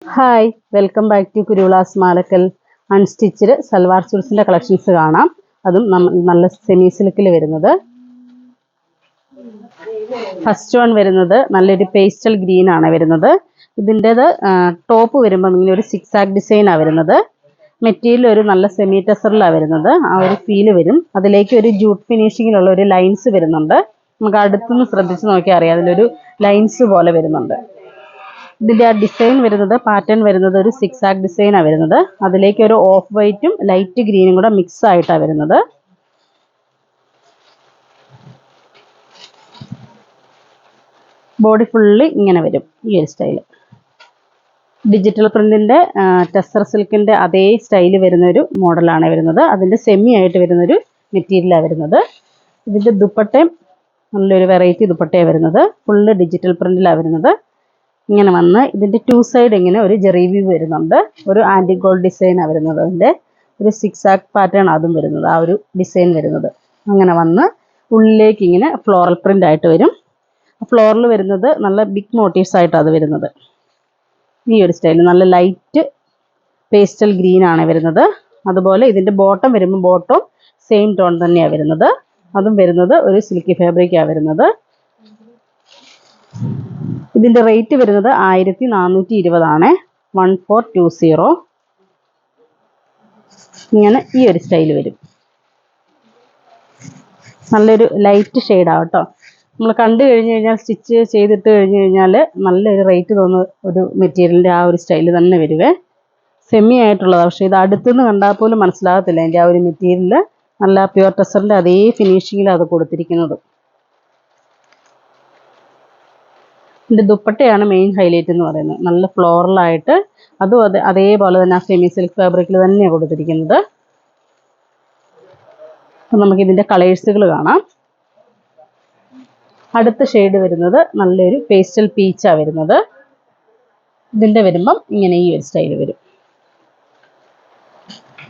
Hi, welcome back to Kuruvilas Malakkal. Unstitched salwar സ്യൂട്ട്സിൻ്റെ collections കാണാം. അതും നല്ല സെമി സിൽക്കിൽ വരുന്നത്. ഫസ്റ്റ് വൺ വരുന്നത് നല്ലൊരു പേസ്റ്റൽ ഗ്രീൻ ആണ് വരുന്നത്. ഇതിൻ്റെത് ടോപ്പ് വരുമ്പോൾ ഇങ്ങനെ ഒരു സിക്സ് ആക്ക് ഡിസൈനാണ് വരുന്നത്. മെറ്റീരിയൽ ഒരു നല്ല സെമി ടെസറിലാണ് വരുന്നത്. ആ ഒരു ഫീല് വരും. അതിലേക്ക് ഒരു ജൂട്ട് ഫിനിഷിങ്ങിലുള്ള ഒരു ലൈൻസ് വരുന്നുണ്ട്. നമുക്ക് അടുത്തുനിന്ന് ശ്രദ്ധിച്ച് നോക്കിയാൽ അറിയാം, അതിലൊരു ലൈൻസ് പോലെ വരുന്നുണ്ട്. ഇതിൻ്റെ ആ ഡിസൈൻ വരുന്നത്, പാറ്റേൺ വരുന്നത് ഒരു സിക്സ് ആക്ക് ഡിസൈനാണ് വരുന്നത്. അതിലേക്ക് ഒരു ഓഫ് വൈറ്റും ലൈറ്റ് ഗ്രീനും കൂടെ മിക്സ് ആയിട്ടാണ് വരുന്നത്. ബോഡി ഫുള്ളി ഇങ്ങനെ വരും ഈ ഒരു സ്റ്റൈല്. ഡിജിറ്റൽ പ്രിന്റിൻ്റെ ടെസർ സിൽക്കിൻ്റെ അതേ സ്റ്റൈല് വരുന്നൊരു മോഡലാണ് വരുന്നത്. അതിൻ്റെ സെമി ആയിട്ട് വരുന്നൊരു മെറ്റീരിയലാണ് വരുന്നത്. ഇതിൻ്റെ ദുപ്പട്ടയും നല്ലൊരു വെറൈറ്റി ദുപ്പട്ടയാണ് വരുന്നത്. ഫുള്ള് ഡിജിറ്റൽ പ്രിന്റിലാണ് വരുന്നത്. ഇങ്ങനെ വന്ന് ഇതിൻ്റെ ടു സൈഡ് ഇങ്ങനെ ഒരു ജെറി വ്യൂ വരുന്നുണ്ട്. ഒരു ആൻറ്റി ഗോൾഡ് ഡിസൈനാണ് വരുന്നത്. അതിൻ്റെ ഒരു സിക്സ് ആക്ക് പാറ്റേൺ അതും വരുന്നത്, ആ ഒരു ഡിസൈൻ വരുന്നത്. അങ്ങനെ വന്ന് ഉള്ളിലേക്ക് ഇങ്ങനെ ഫ്ലോറൽ പ്രിൻ്റ് ആയിട്ട് വരും. ഫ്ലോറിൽ വരുന്നത് നല്ല ബിഗ് മോട്ടീവ്സ് ആയിട്ടാണ് അത് വരുന്നത്. ഈ ഒരു സ്റ്റൈൽ നല്ല ലൈറ്റ് പേസ്റ്റൽ ഗ്രീൻ ആണ് വരുന്നത്. അതുപോലെ ഇതിൻ്റെ ബോട്ടം വരുമ്പോൾ ബോട്ടം സെയിം ടോൺ തന്നെയാണ് വരുന്നത്. അതും വരുന്നത് ഒരു സിൽക്കി ഫാബ്രിക്കാണ് വരുന്നത്. ഇതിൻ്റെ റേറ്റ് വരുന്നത് 1420 1420. ഇങ്ങനെ ഈ ഒരു സ്റ്റൈൽ വരും. നല്ലൊരു ലൈറ്റ് ഷെയ്ഡാണ് കേട്ടോ. നമ്മൾ കണ്ടു കഴിഞ്ഞ് കഴിഞ്ഞാൽ, സ്റ്റിച്ച് ചെയ്തിട്ട് കഴിഞ്ഞ് കഴിഞ്ഞാൽ നല്ലൊരു റേറ്റ് തോന്നുന്ന ഒരു മെറ്റീരിയലിൻ്റെ ആ ഒരു സ്റ്റൈൽ തന്നെ വരുവേ. സെമി ആയിട്ടുള്ളതാണ്. പക്ഷേ ഇത് അടുത്തുനിന്ന് കണ്ടാൽ പോലും മനസ്സിലാകത്തില്ല എൻ്റെ ആ ഒരു മെറ്റീരിയൽ. നല്ല പ്യുവർ ടെസറിൻ്റെ അതേ ഫിനിഷിങ്ങിലാണ് അത് കൊടുത്തിരിക്കുന്നത്. ഇതിൻ്റെ ദുപ്പട്ടയാണ് മെയിൻ ഹൈലൈറ്റ് എന്ന് പറയുന്നത്. നല്ല ഫ്ലോറലായിട്ട് അതും അതേപോലെ തന്നെ ആ സെമി സിൽക്ക് ഫാബ്രിക്കിൽ തന്നെയാണ് കൊടുത്തിരിക്കുന്നത്. അപ്പം നമുക്കിതിൻ്റെ കളേഴ്സുകൾ കാണാം. അടുത്ത ഷെയ്ഡ് വരുന്നത് നല്ലൊരു പേസ്റ്റൽ പീച്ചാണ് വരുന്നത്. ഇതിൻ്റെ വരുമ്പം ഇങ്ങനെ ഈ ഒരു സ്റ്റൈൽ വരും.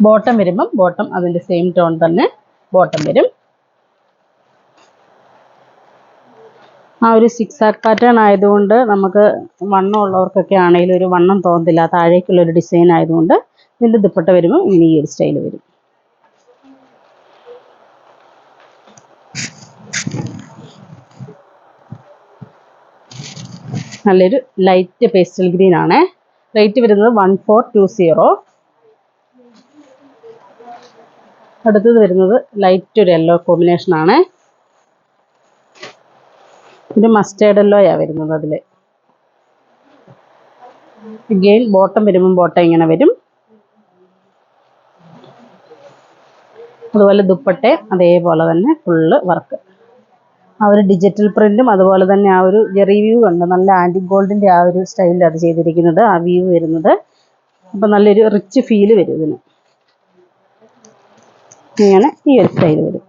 ബോട്ടം വരുമ്പം ബോട്ടം അതിൻ്റെ സെയിം ടോൺ തന്നെ ബോട്ടം വരും. ആ ഒരു സിക്സ് ആക്ക് പാറ്റേൺ ആയതുകൊണ്ട് നമുക്ക് വണ്ണം ഉള്ളവർക്കൊക്കെ ആണെങ്കിലും ഒരു വണ്ണം തോന്നത്തില്ല. താഴേക്കുള്ളൊരു ഡിസൈൻ ആയതുകൊണ്ട് ഇതിൻ്റെ ദുപ്പട്ട വരുമ്പോൾ ഇങ്ങനെ ഈ ഒരു സ്റ്റൈൽ വരും. നല്ലൊരു ലൈറ്റ് പേസ്റ്റൽ ഗ്രീൻ ആണ്. റേറ്റ് വരുന്നത് 1420. അടുത്തത് വരുന്നത് ലൈറ്റ് ഒരു യെല്ലോ കോമ്പിനേഷനാണ്. ഇത് മസ്റ്റേർഡ് യെല്ലോയാണ് വരുന്നത്. അതിൽ ഗെയിൻ ബോട്ടം വരുമ്പം ബോട്ടം ഇങ്ങനെ വരും. അതുപോലെ ദുപ്പട്ടെ അതേപോലെ തന്നെ ഫുള്ള് വർക്ക്. ആ ഒരു ഡിജിറ്റൽ പ്രിൻറ്റും അതുപോലെ തന്നെ ആ ഒരു ജെറി വ്യൂ ഉണ്ട്. നല്ല ആൻറ്റി ഗോൾഡിൻ്റെ ആ ഒരു സ്റ്റൈലിൽ അത് ചെയ്തിരിക്കുന്നത്, ആ വ്യൂ വരുന്നത്. അപ്പം നല്ലൊരു റിച്ച് ഫീല് വരും ഇതിന്. ഇങ്ങനെ ഈ ഒരു സ്റ്റൈൽ വരും.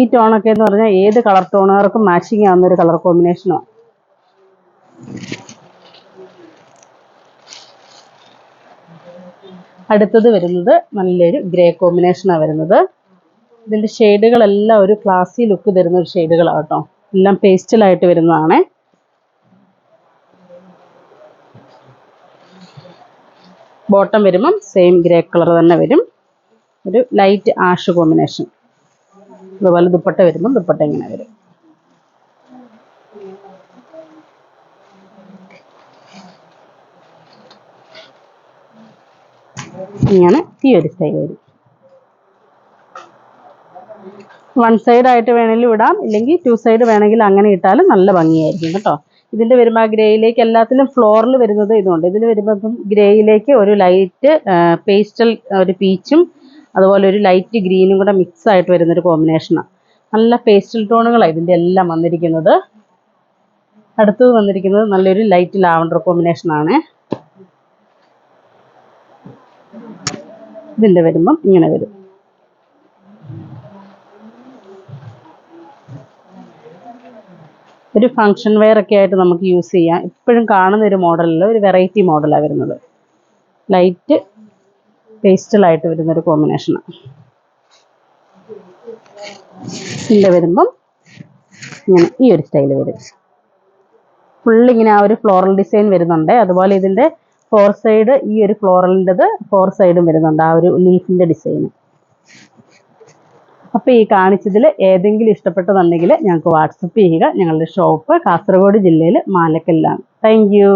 ഈ ടോണൊക്കെ എന്ന് പറഞ്ഞാൽ ഏത് കളർ ടോണുകാർക്കും മാച്ചിങ് ആവുന്നൊരു കളർ കോമ്പിനേഷനാണ്. അടുത്തത് വരുന്നത് നല്ലൊരു ഗ്രേ കോമ്പിനേഷനാണ് വരുന്നത്. ഇതിൻ്റെ ഷെയ്ഡുകളെല്ലാം ഒരു ക്ലാസി ലുക്ക് തരുന്ന ഒരു ഷെയ്ഡുകളാണ് കേട്ടോ. എല്ലാം പേസ്റ്റലായിട്ട് വരുന്നതാണ്. ബോട്ടം വരുമ്പം സെയിം ഗ്രേ കളർ തന്നെ വരും. ഒരു ലൈറ്റ് ആഷ് കോമ്പിനേഷൻ. അതുപോലെ ദുപ്പട്ട വരുമ്പം ദുപ്പട്ട ഇങ്ങനെ വരും. ഇങ്ങനെ ഈ ഒരു സ്റ്റൈൽ വരും. വൺ സൈഡ് ആയിട്ട് വേണമെങ്കിലും ഇടാം, ഇല്ലെങ്കിൽ ടു സൈഡ് വേണമെങ്കിൽ അങ്ങനെ ഇട്ടാലും നല്ല ഭംഗിയായിരിക്കും കേട്ടോ. ഇതിൻ്റെ വരുമ്പോൾ ആ ഗ്രേയിലേക്ക് എല്ലാത്തിലും ഫ്ലോറിൽ വരുന്നത് ഇതുണ്ട്. ഇതിൽ വരുമ്പോൾ ഇപ്പം ഗ്രേയിലേക്ക് ഒരു ലൈറ്റ് പേസ്റ്റൽ ഒരു പീച്ചും അതുപോലെ ഒരു ലൈറ്റ് ഗ്രീനും കൂടെ മിക്സ് ആയിട്ട് വരുന്നൊരു കോമ്പിനേഷനാണ്. നല്ല പേസ്റ്റൽ ടോണുകളാണ് ഇതിൻ്റെ എല്ലാം വന്നിരിക്കുന്നത്. അടുത്തത് വന്നിരിക്കുന്നത് നല്ലൊരു ലൈറ്റ് ലാവണ്ടർ കോമ്പിനേഷനാണ്. ഇതിൻ്റെ വരുമ്പം ഇങ്ങനെ വരും. ഒരു ഫങ്ഷൻ വെയർ ഒക്കെ ആയിട്ട് നമുക്ക് യൂസ് ചെയ്യാം. എപ്പോഴും കാണുന്ന ഒരു മോഡലിൽ ഒരു വെറൈറ്റി മോഡലാണ് വരുന്നത്. ലൈറ്റ് പേസ്റ്റലായിട്ട് വരുന്നൊരു കോമ്പിനേഷനാണ്. ഇതിൻ്റെ വരുമ്പം ഇങ്ങനെ ഈ ഒരു സ്റ്റൈൽ വരും. ഫുള്ളിങ്ങനെ ആ ഒരു ഫ്ലോറൽ ഡിസൈൻ വരുന്നുണ്ട്. അതുപോലെ ഇതിൻ്റെ 4 സൈഡ് ഈ ഒരു ഫ്ലോറലിൻ്റെത് 4 സൈഡും വരുന്നുണ്ട്, ആ ഒരു ലീഫിൻ്റെ ഡിസൈൻ. അപ്പോൾ ഈ കാണിച്ചതിൽ ഏതെങ്കിലും ഇഷ്ടപ്പെട്ടതുണ്ടെങ്കിൽ ഞങ്ങൾക്ക് വാട്സപ്പ് ചെയ്യുക. ഞങ്ങളുടെ ഷോപ്പ് കാസർഗോഡ് ജില്ലയിൽ മാലക്കല്ലാണ്. Thank you.